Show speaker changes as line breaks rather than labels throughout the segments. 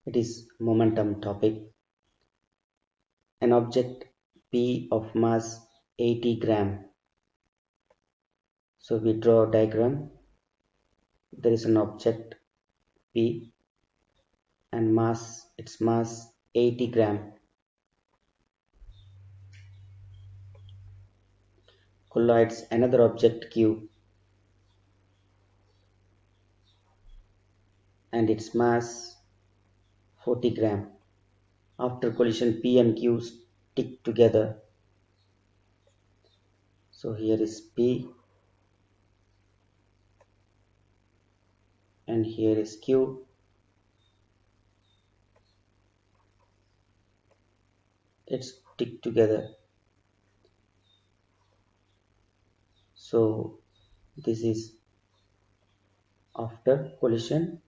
It is momentum topic. An object P of mass 80 gram. So we draw a diagram. There is an object P and its mass 80 gram. Collides another object Q and its mass 40 gram. After collision, P and Q stick together. So here is P and here is Q. It stick together. So this is after collision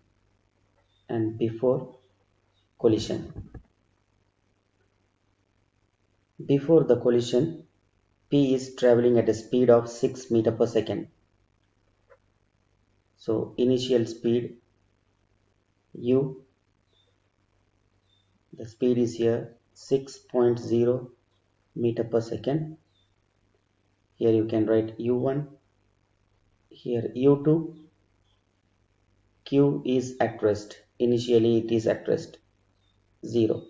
and before collision. Before the collision, P is traveling at a speed of 6 meters per second. So initial speed U, the speed is here 6.0 meter per second. Here you can write U1, here U2, Q is at rest. Initially it is at rest 0.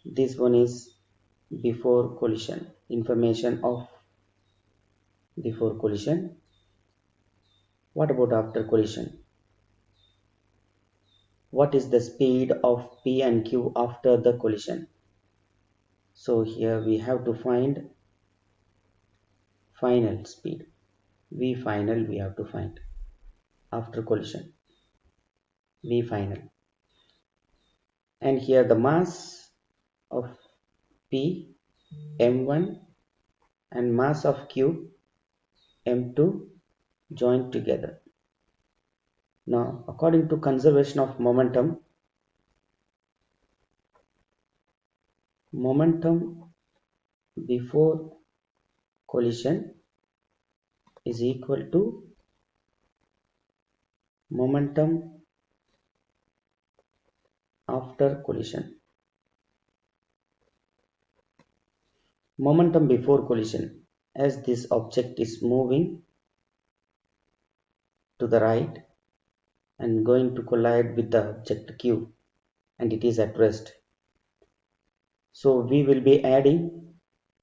This one is before collision, information of before collision. What about after collision? What is the speed of P and Q after the collision? So here we have to find final speed. V final we have to find after collision. V final. And here the mass of P M1 and mass of Q M2 joined together. Now according to conservation of momentum before collision is equal to momentum after collision. Momentum before collision, as this object is moving to the right and going to collide with the object Q and it is at rest. So we will be adding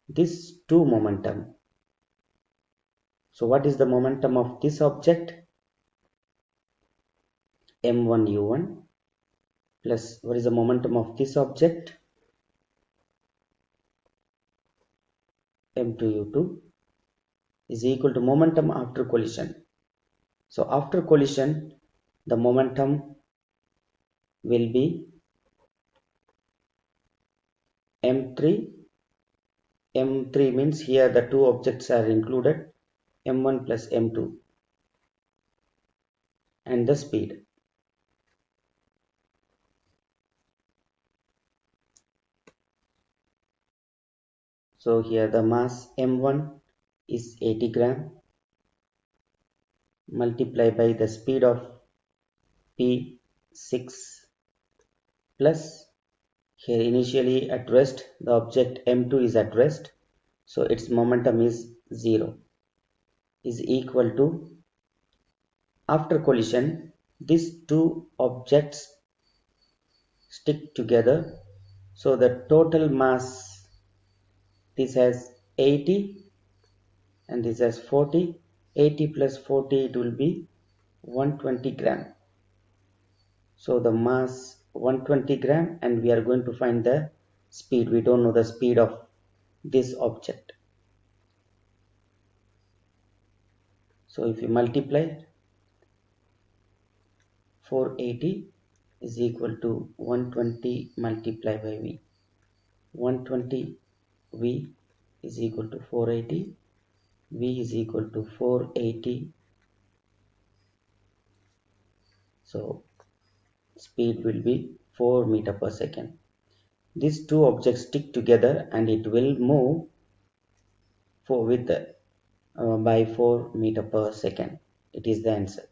this to momentum. So what is the momentum of this object? M1 U1 plus what is the momentum of this object? M2 U2 is equal to momentum after collision. So after collision, the momentum will be M3. M3 means here the two objects are included, M1 plus M2, and the speed. So here the mass M1 is 80 gram multiplied by the speed of P6 plus here initially at rest the object M2 is at rest, so its momentum is 0, is equal to after collision these two objects stick together, so the total mass, this has 80 and this has 40. 80 plus 40, it will be 120 gram. So the mass 120 gram and we are going to find the speed. We don't know the speed of this object. So if you multiply 480 is equal to 120 multiplied by V. 120 V is equal to 480. V is equal to 480. So speed will be 4 meter per second. These two objects stick together and it will move by 4 meter per second. It is the answer.